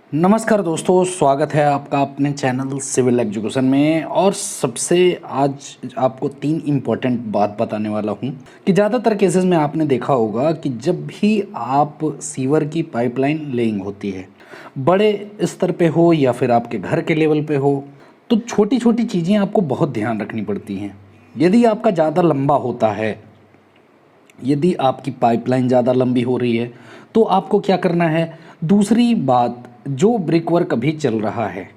नमस्कार दोस्तों, स्वागत है आपका अपने चैनल सिविल एजुकेशन में। और सबसे आज आपको 3 इम्पॉर्टेंट बात बताने वाला हूं कि ज़्यादातर केसेस में आपने देखा होगा कि जब भी आप सीवर की पाइपलाइन लेइंग होती है, बड़े स्तर पे हो या फिर आपके घर के लेवल पे हो, तो छोटी छोटी चीज़ें आपको बहुत ध्यान रखनी पड़ती हैं। यदि आपका ज़्यादा लंबा होता है, यदि आपकी पाइपलाइन ज़्यादा लंबी हो रही है, तो आपको क्या करना है। दूसरी बात, जो ब्रिक वर्क अभी चल रहा है,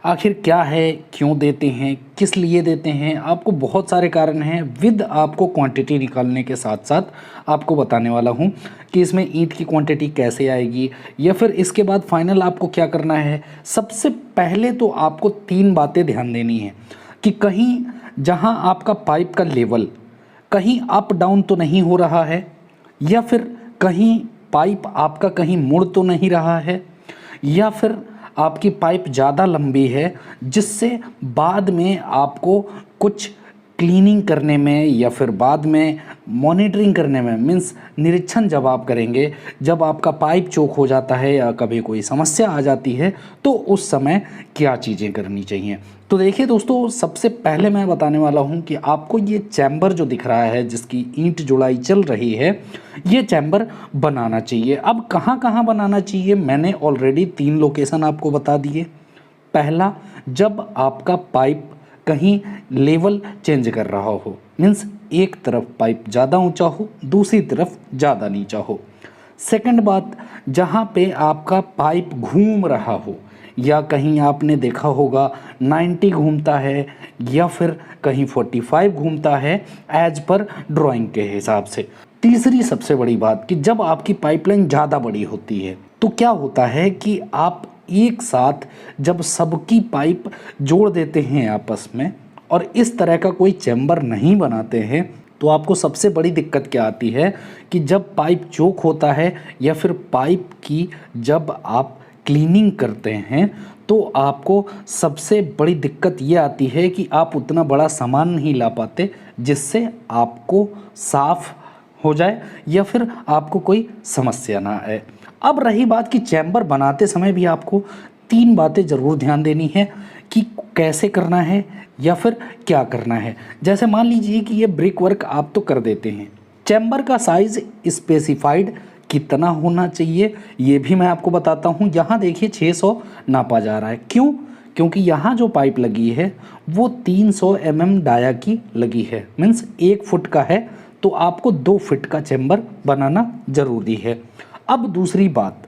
आखिर क्या है, क्यों देते हैं, किस लिए देते हैं, आपको बहुत सारे कारण हैं। विद आपको क्वांटिटी निकालने के साथ साथ आपको बताने वाला हूँ कि इसमें ईंट की क्वांटिटी कैसे आएगी, या फिर इसके बाद फाइनल आपको क्या करना है। सबसे पहले तो आपको 3 बातें ध्यान देनी है कि कहीं जहाँ आपका पाइप का लेवल कहीं अप डाउन तो नहीं हो रहा है, या फिर कहीं पाइप आपका कहीं मुड़ तो नहीं रहा है, या फिर आपकी पाइप ज़्यादा लंबी है जिससे बाद में आपको कुछ क्लीनिंग करने में या फिर बाद में मॉनिटरिंग करने में, मीन्स निरीक्षण जब आप करेंगे, जब आपका पाइप चोक हो जाता है या कभी कोई समस्या आ जाती है, तो उस समय क्या चीज़ें करनी चाहिए। तो देखिए दोस्तों, सबसे पहले मैं बताने वाला हूं कि आपको ये चैम्बर जो दिख रहा है, जिसकी ईंट जुड़ाई चल रही है, ये चैम्बर बनाना चाहिए। अब कहाँ कहाँ बनाना चाहिए, मैंने ऑलरेडी 3 लोकेशन आपको बता दिए। पहला, जब आपका पाइप कहीं लेवल चेंज कर रहा हो, मीन्स एक तरफ पाइप ज़्यादा ऊंचा हो, दूसरी तरफ ज़्यादा नीचा हो। सेकंड बात, जहाँ पे आपका पाइप घूम रहा हो, या कहीं आपने देखा होगा 90 घूमता है या फिर कहीं 45 घूमता है, एज पर ड्राइंग के हिसाब से। तीसरी सबसे बड़ी बात कि जब आपकी पाइपलाइन ज़्यादा बड़ी होती है, तो क्या होता है कि आप एक साथ जब सबकी पाइप जोड़ देते हैं आपस में और इस तरह का कोई चैम्बर नहीं बनाते हैं, तो आपको सबसे बड़ी दिक्कत क्या आती है कि जब पाइप चोक होता है या फिर पाइप की जब आप क्लीनिंग करते हैं, तो आपको सबसे बड़ी दिक्कत ये आती है कि आप उतना बड़ा सामान नहीं ला पाते जिससे आपको साफ हो जाए या फिर आपको कोई समस्या ना आए। अब रही बात कि चैम्बर बनाते समय भी आपको 3 बातें ज़रूर ध्यान देनी है कि कैसे करना है या फिर क्या करना है। जैसे मान लीजिए कि ये ब्रिक वर्क आप तो कर देते हैं, चैम्बर का साइज़ स्पेसिफाइड कितना होना चाहिए ये भी मैं आपको बताता हूँ। यहाँ देखिए 600 नापा जा रहा है। क्यों? क्योंकि यहाँ जो पाइप लगी है वो 300 डाया की लगी है, मीन्स 1 फुट का है, तो आपको 2 फुट का चैम्बर बनाना ज़रूरी है। अब दूसरी बात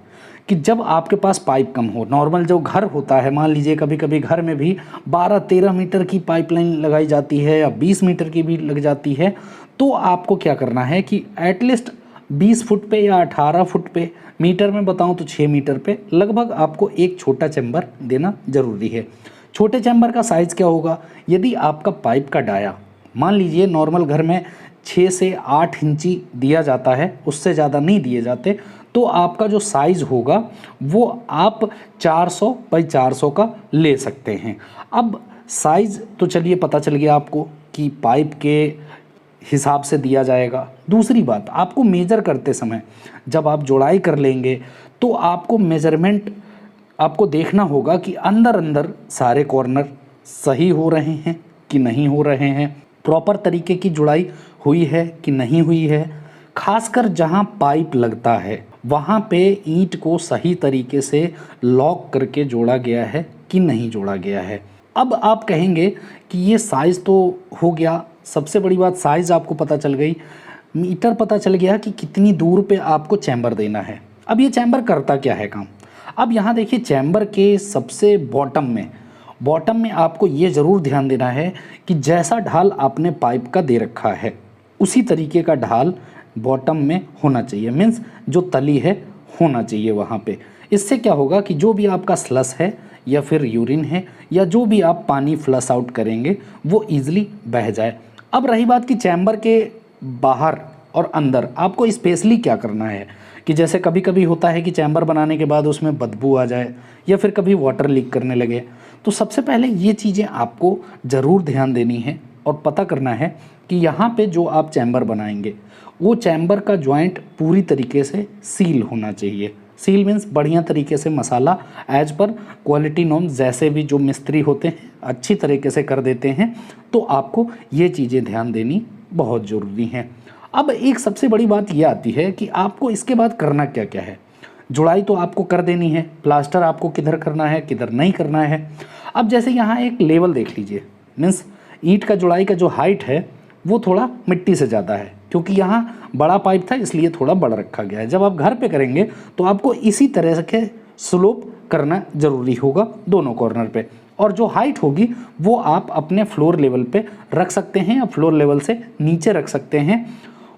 कि जब आपके पास पाइप कम हो, नॉर्मल जो घर होता है, मान लीजिए कभी कभी घर में भी 12-13 मीटर की पाइपलाइन लगाई जाती है या 20 मीटर की भी लग जाती है, तो आपको क्या करना है कि एटलीस्ट 20 फुट पे या 18 फुट पे, मीटर में बताऊं तो 6 मीटर पे लगभग आपको एक छोटा चैम्बर देना ज़रूरी है। छोटे चैम्बर का साइज़ क्या होगा, यदि आपका पाइप का डाया मान लीजिए नॉर्मल घर में 6 से 8 इंची दिया जाता है, उससे ज़्यादा नहीं दिए जाते, तो आपका जो साइज़ होगा वो आप 400 बाई 400 का ले सकते हैं। अब साइज़ तो चलिए पता चल गया आपको कि पाइप के हिसाब से दिया जाएगा। दूसरी बात, आपको मेजर करते समय जब आप जोड़ाई कर लेंगे तो आपको मेजरमेंट आपको देखना होगा कि अंदर अंदर सारे कॉर्नर सही हो रहे हैं कि नहीं हो रहे हैं, प्रॉपर तरीके की जुड़ाई हुई है कि नहीं हुई है। खासकर जहां पाइप लगता है वहां पे ईंट को सही तरीके से लॉक करके जोड़ा गया है कि नहीं जोड़ा गया है। अब आप कहेंगे कि ये साइज़ तो हो गया, सबसे बड़ी बात साइज़ आपको पता चल गई, मीटर पता चल गया कि कितनी दूर पे आपको चैम्बर देना है। अब ये चैम्बर करता क्या है काम। अब यहाँ देखिए चैम्बर के सबसे बॉटम में आपको ये ज़रूर ध्यान देना है कि जैसा ढाल आपने पाइप का दे रखा है उसी तरीके का ढाल बॉटम में होना चाहिए, मीन्स जो तली है होना चाहिए वहाँ पे। इससे क्या होगा कि जो भी आपका स्लस है या फिर यूरिन है या जो भी आप पानी फ्लश आउट करेंगे वो ईजिली बह जाए। अब रही बात कि चैम्बर के बाहर और अंदर आपको स्पेशली क्या करना है कि जैसे कभी कभी होता है कि चैम्बर बनाने के बाद उसमें बदबू आ जाए या फिर कभी वाटर लीक करने लगे, तो सबसे पहले ये चीज़ें आपको ज़रूर ध्यान देनी है और पता करना है कि यहाँ पे जो आप चैम्बर बनाएंगे वो चैम्बर का जॉइंट पूरी तरीके से सील होना चाहिए। सील मीन्स बढ़िया तरीके से मसाला एज पर क्वालिटी नॉर्म जैसे भी जो मिस्त्री होते हैं अच्छी तरीके से कर देते हैं। तो आपको ये चीज़ें ध्यान देनी बहुत ज़रूरी हैं। अब एक सबसे बड़ी बात ये आती है कि आपको इसके बाद करना क्या क्या है। जुड़ाई तो आपको कर देनी है, प्लास्टर आपको किधर करना है किधर नहीं करना है। अब जैसे यहाँ एक लेवल देख लीजिए, मीन्स ईंट का जुड़ाई का जो हाइट है वो थोड़ा मिट्टी से ज़्यादा है, क्योंकि यहाँ बड़ा पाइप था इसलिए थोड़ा बड़ा रखा गया है। जब आप घर पे करेंगे तो आपको इसी तरह के स्लोप करना ज़रूरी होगा दोनों कॉर्नर पे, और जो हाइट होगी वो आप अपने फ्लोर लेवल पे रख सकते हैं या फ्लोर लेवल से नीचे रख सकते हैं।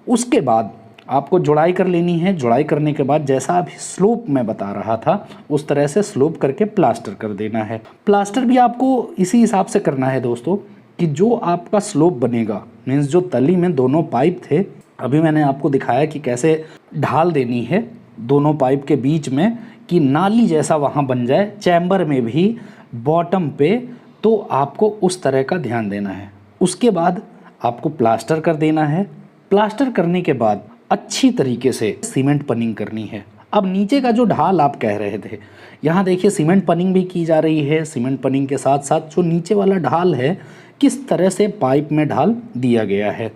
उसके बाद आपको जुड़ाई कर लेनी है। जुड़ाई करने के बाद जैसा अभी स्लोप मैं बता रहा था उस तरह से स्लोप करके प्लास्टर कर देना है। प्लास्टर भी आपको इसी हिसाब से करना है दोस्तों कि जो आपका स्लोप बनेगा, मीन्स जो तली में दोनों पाइप थे, अभी मैंने आपको दिखाया कि कैसे ढाल देनी है दोनों पाइप के बीच में कि नाली जैसा वहाँ बन जाए चैम्बर में भी बॉटम पे, तो आपको उस तरह का ध्यान देना है। उसके बाद आपको प्लास्टर कर देना है। प्लास्टर करने के बाद अच्छी तरीके से सीमेंट पनिंग करनी है। अब नीचे का जो ढाल आप कह रहे थे, यहाँ देखिए सीमेंट पनिंग भी की जा रही है। सीमेंट पनिंग के साथ साथ जो नीचे वाला ढाल है किस तरह से पाइप में ढाल दिया गया है।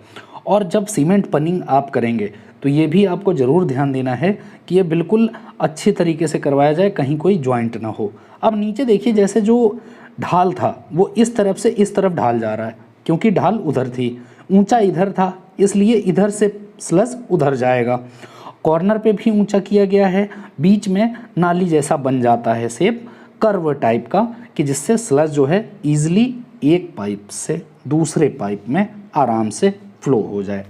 और जब सीमेंट पनिंग आप करेंगे तो ये भी आपको ज़रूर ध्यान देना है कि ये बिल्कुल अच्छी तरीके से करवाया जाए, कहीं कोई जॉइंट ना हो। अब नीचे देखिए जैसे जो ढाल था वो इस तरफ से इस तरफ ढाल जा रहा है, क्योंकि ढाल उधर थी, ऊंचा इधर था, इसलिए इधर से स्लज उधर जाएगा। कॉर्नर पे भी ऊंचा किया गया है, बीच में नाली जैसा बन जाता है शेप कर्व टाइप का, कि जिससे स्लज जो है ईजिली एक पाइप से दूसरे पाइप में आराम से फ्लो हो जाए।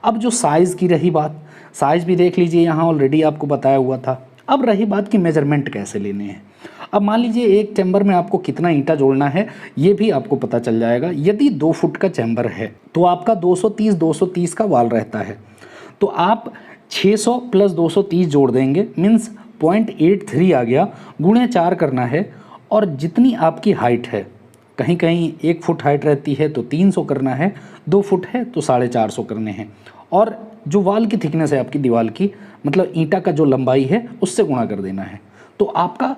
अब जो साइज़ की रही बात, साइज़ भी देख लीजिए, यहाँ ऑलरेडी आपको बताया हुआ था। अब रही बात कि मेजरमेंट कैसे लेने हैं। अब मान लीजिए एक चैम्बर में आपको कितना ईंटा जोड़ना है ये भी आपको पता चल जाएगा। यदि 2 फुट का चैम्बर है तो आपका 230 का वाल रहता है, तो आप 600 प्लस 230 जोड़ देंगे, मीन्स 0.83 आ गया, गुणे 4 करना है। और जितनी आपकी हाइट है, कहीं कहीं 1 फुट हाइट रहती है तो 300 करना है, 2 फुट है तो 450 करने हैं। और जो वाल की थिकनेस है आपकी दीवार की, मतलब ईंटा का जो लंबाई है उससे गुणा कर देना है, तो आपका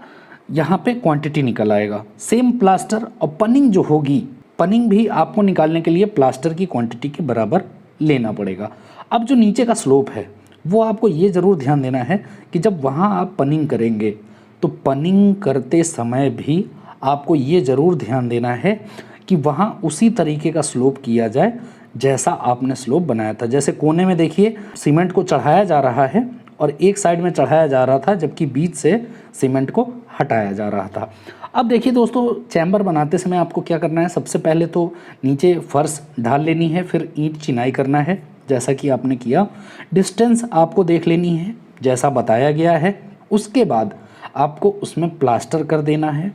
यहाँ पे क्वांटिटी निकल आएगा। सेम प्लास्टर और पनिंग जो होगी, पनिंग भी आपको निकालने के लिए प्लास्टर की क्वांटिटी के बराबर लेना पड़ेगा। अब जो नीचे का स्लोप है वो आपको ये ज़रूर ध्यान देना है कि जब वहाँ आप पनिंग करेंगे तो पनिंग करते समय भी आपको ये ज़रूर ध्यान देना है कि वहाँ उसी तरीके का स्लोप किया जाए जैसा आपने स्लोप बनाया था। जैसे कोने में देखिए सीमेंट को चढ़ाया जा रहा है और एक साइड में चढ़ाया जा रहा था, जबकि बीच से सीमेंट को हटाया जा रहा था। अब देखिए दोस्तों, चैम्बर बनाते समय आपको क्या करना है, सबसे पहले तो नीचे फर्श ढाल लेनी है, फिर ईंट चिनाई करना है जैसा कि आपने किया। डिस्टेंस आपको देख लेनी है जैसा बताया गया है। उसके बाद आपको उसमें प्लास्टर कर देना है।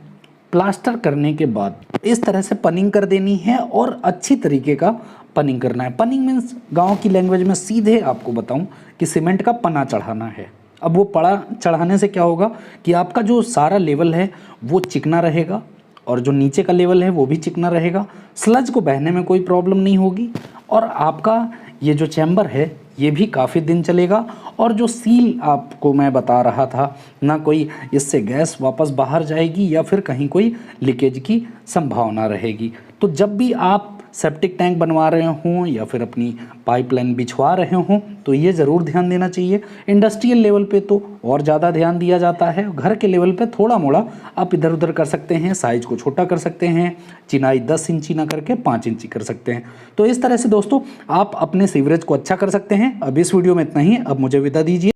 प्लास्टर करने के बाद इस तरह से पनिंग कर देनी है और अच्छी तरीके का पनिंग करना है। पनिंग मीन्स गांव की लैंग्वेज में सीधे आपको बताऊं कि सीमेंट का पना चढ़ाना है। अब वो पड़ा चढ़ाने से क्या होगा कि आपका जो सारा लेवल है वो चिकना रहेगा और जो नीचे का लेवल है वो भी चिकना रहेगा। स्लज को बहने में कोई प्रॉब्लम नहीं होगी और आपका ये जो चैम्बर है ये भी काफ़ी दिन चलेगा। और जो सील आपको मैं बता रहा था, ना कोई इससे गैस वापस बाहर जाएगी या फिर कहीं कोई लीकेज की संभावना रहेगी। तो जब भी आप सेप्टिक टैंक बनवा रहे हों या फिर अपनी पाइपलाइन बिछवा रहे हों तो ये ज़रूर ध्यान देना चाहिए। इंडस्ट्रियल लेवल पे तो और ज़्यादा ध्यान दिया जाता है, घर के लेवल पे थोड़ा मोड़ा आप इधर उधर कर सकते हैं, साइज़ को छोटा कर सकते हैं, चिनाई 10 इंची ना करके 5 इंची कर सकते हैं। तो इस तरह से दोस्तों आप अपने सीवरेज को अच्छा कर सकते हैं। अब इस वीडियो में इतना ही, अब मुझे विदा दीजिए।